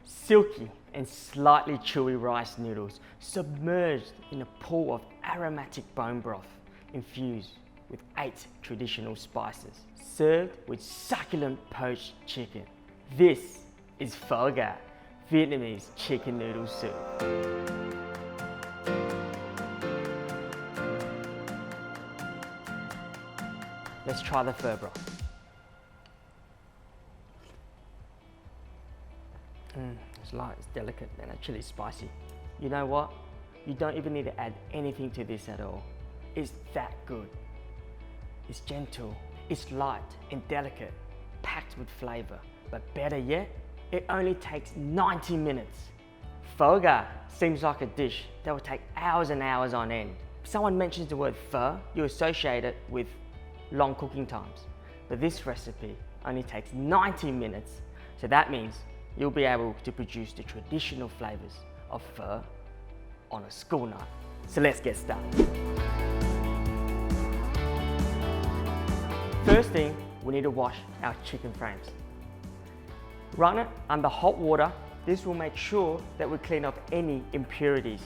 Silky and slightly chewy rice noodles submerged in a pool of aromatic bone broth infused with 8 traditional spices, served with succulent poached chicken. This is Feildel, Vietnamese chicken noodle soup. Let's try the pho broth. It's light, it's delicate, and actually spicy. You know what? You don't even need to add anything to this at all. It's that good. It's gentle, it's light and delicate, packed with flavor. But better yet, it only takes 90 minutes. Feildel seems like a dish that will take hours and hours on end. If someone mentions the word pho, you associate it with long cooking times. But this recipe only takes 90 minutes, so that means you'll be able to produce the traditional flavors of pho on a school night. So let's get started. First thing, we need to wash our chicken frames. Run it under hot water. This will make sure that we clean off any impurities.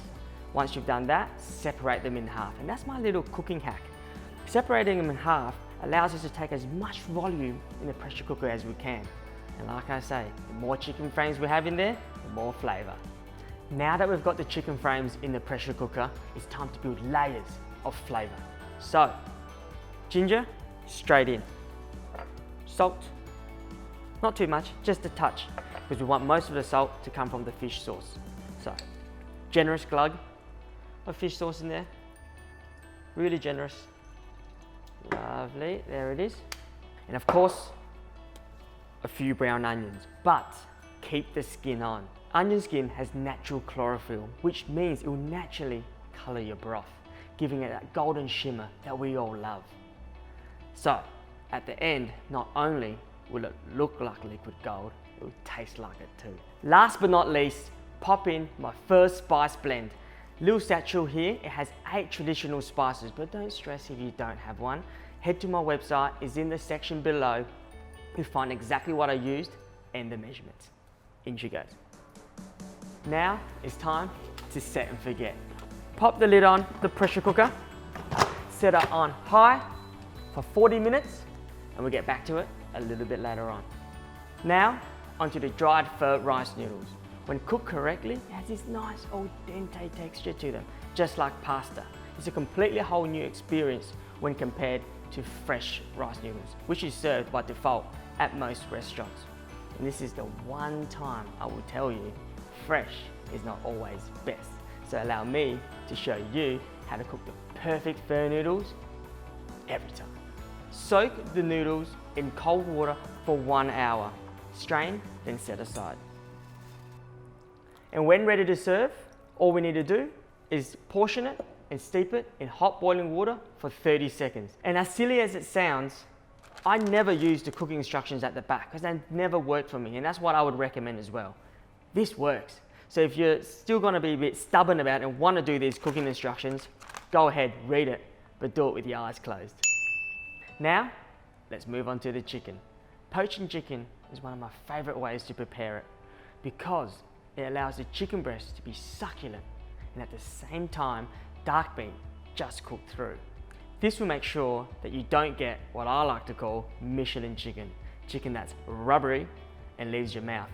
Once you've done that, separate them in half. And that's my little cooking hack. Separating them in half allows us to take as much volume in the pressure cooker as we can. And like I say, the more chicken frames we have in there, the more flavor. Now that we've got the chicken frames in the pressure cooker, it's time to build layers of flavor. So, ginger, straight in. Salt, not too much, just a touch, because we want most of the salt to come from the fish sauce. So, generous glug of fish sauce in there, really generous. Lovely, there it is. And of course, a few brown onions, but keep the skin on. Onion skin has natural chlorophyll, which means it will naturally color your broth, giving it that golden shimmer that we all love. So, at the end, not only will it look like liquid gold, it will taste like it too. Last but not least, pop in my first spice blend. Little satchel here, it has 8 traditional spices, but don't stress if you don't have one. Head to my website, it's in the section below. You'll find exactly what I used and the measurements. In she goes. Now it's time to set and forget. Pop the lid on the pressure cooker, set it on high for 40 minutes, and we'll get back to it a little bit later on. Now, onto the dried pho rice noodles. When cooked correctly, it has this nice al dente texture to them, just like pasta. It's a completely whole new experience when compared to fresh rice noodles, which is served by default at most restaurants. And this is the one time I will tell you, fresh is not always best. So allow me to show you how to cook the perfect pho noodles every time. Soak the noodles in cold water for 1 hour. Strain, then set aside. And when ready to serve, all we need to do is portion it and steep it in hot boiling water for 30 seconds. And as silly as it sounds, I never use the cooking instructions at the back because they never worked for me, and that's what I would recommend as well. This works. So if you're still gonna be a bit stubborn about it and wanna do these cooking instructions, go ahead, read it, but do it with your eyes closed. Now, let's move on to the chicken. Poaching chicken is one of my favorite ways to prepare it because it allows the chicken breast to be succulent and at the same time, dark meat just cooked through. This will make sure that you don't get what I like to call Michelin chicken, chicken that's rubbery and leaves your mouth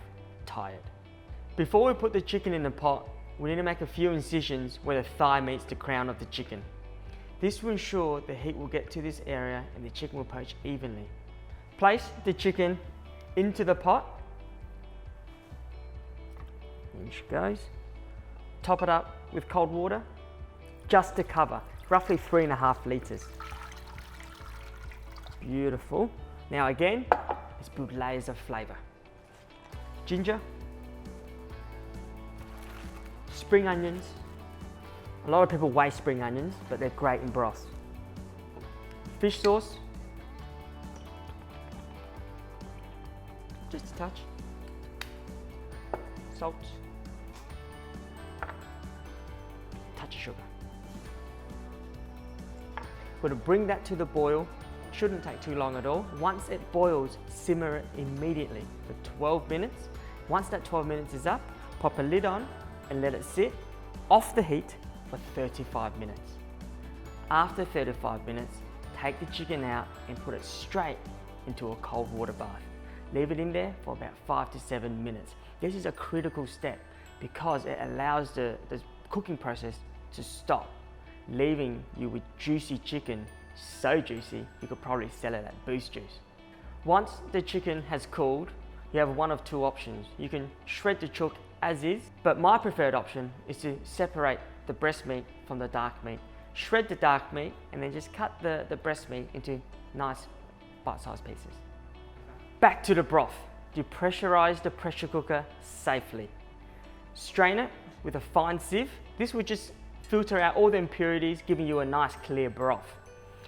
tired. Before we put the chicken in the pot, we need to make a few incisions where the thigh meets the crown of the chicken. This will ensure the heat will get to this area and the chicken will poach evenly. Place the chicken into the pot. In she goes. Top it up with cold water, just to cover, roughly 3.5 litres. Beautiful. Now again, let's build layers of flavour. Ginger, spring onions. A lot of people waste spring onions, but they're great in broths. Fish sauce, just a touch. Salt, touch of sugar. We're going to bring that to the boil. Shouldn't take too long at all. Once it boils, simmer it immediately for 12 minutes. Once that 12 minutes is up, pop a lid on and let it sit off the heat for 35 minutes. After 35 minutes, take the chicken out and put it straight into a cold water bath. Leave it in there for about 5 to 7 minutes. This is a critical step because it allows the cooking process to stop, leaving you with juicy chicken, so juicy you could probably sell it at Boost Juice. Once the chicken has cooled, you have one of two options. You can shred the chook as is, but my preferred option is to separate the breast meat from the dark meat. Shred the dark meat and then just cut the breast meat into nice bite-sized pieces. Back to the broth. Depressurize the pressure cooker safely. Strain it with a fine sieve. This will just filter out all the impurities, giving you a nice clear broth.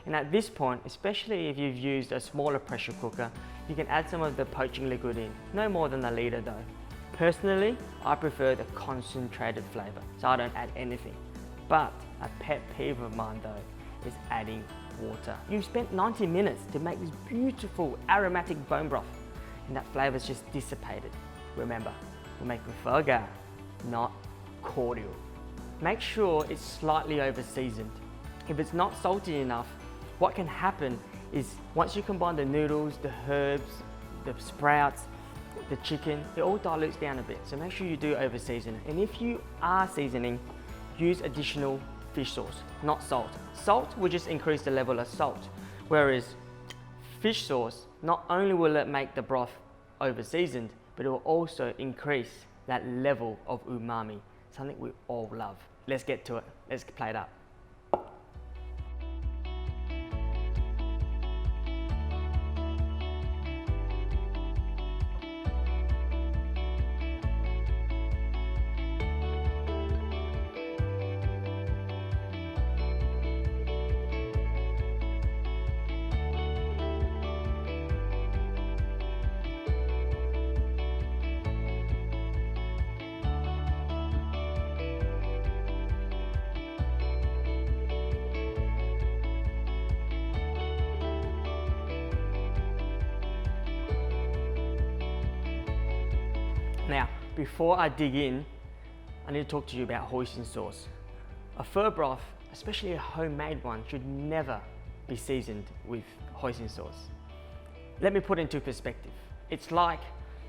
And at this point, especially if you've used a smaller pressure cooker, you can add some of the poaching liquid in, no more than a litre though. Personally, I prefer the concentrated flavour, so I don't add anything. But a pet peeve of mine though is adding water. You've spent 90 minutes to make this beautiful aromatic bone broth, and that flavour's just dissipated. Remember, we're making foie gras, not cordial. Make sure it's slightly over seasoned. If it's not salty enough, what can happen is once you combine the noodles, the herbs, the sprouts, the chicken, it all dilutes down a bit. So make sure you do over season it. And if you are seasoning, use additional fish sauce, not salt. Salt will just increase the level of salt, whereas fish sauce, not only will it make the broth over seasoned, but it will also increase that level of umami, something we all love. Let's get to it. Let's play it up. Now, before I dig in, I need to talk to you about hoisin sauce. A pho broth, especially a homemade one, should never be seasoned with hoisin sauce. Let me put it into perspective. It's like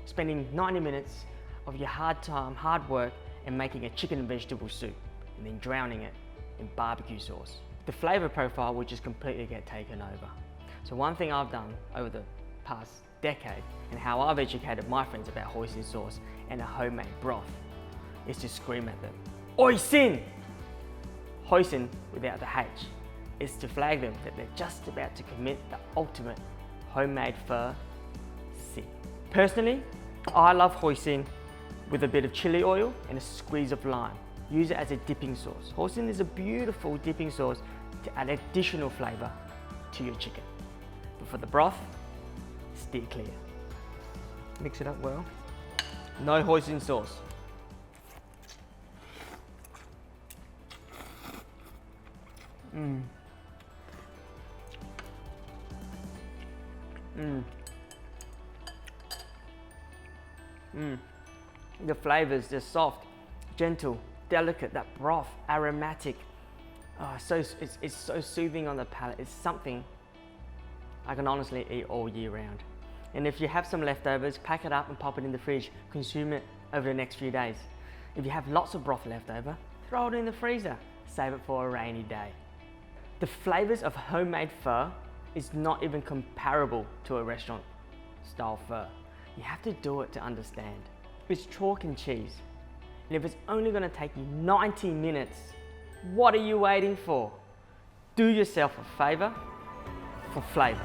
spending 90 minutes of your hard work and making a chicken and vegetable soup and then drowning it in barbecue sauce. The flavour profile will just completely get taken over. So one thing I've done over the past decade and how I've educated my friends about hoisin sauce and a homemade broth is to scream at them, "Hoisin!" Hoisin without the H is to flag them that they're just about to commit the ultimate homemade pho sin. Personally, I love hoisin with a bit of chili oil and a squeeze of lime. Use it as a dipping sauce. Hoisin is a beautiful dipping sauce to add additional flavour to your chicken. But for the broth, steer clear. Mix it up well. No hoisin sauce. The flavours, they're soft, gentle, delicate, that broth, aromatic. Oh, it's so soothing on the palate. It's something I can honestly eat all year round. And if you have some leftovers, pack it up and pop it in the fridge. Consume it over the next few days. If you have lots of broth left over, throw it in the freezer. Save it for a rainy day. The flavours of homemade pho is not even comparable to a restaurant style pho. You have to do it to understand. It's chalk and cheese. And if it's only going to take you 90 minutes, what are you waiting for? Do yourself a favour for flavour.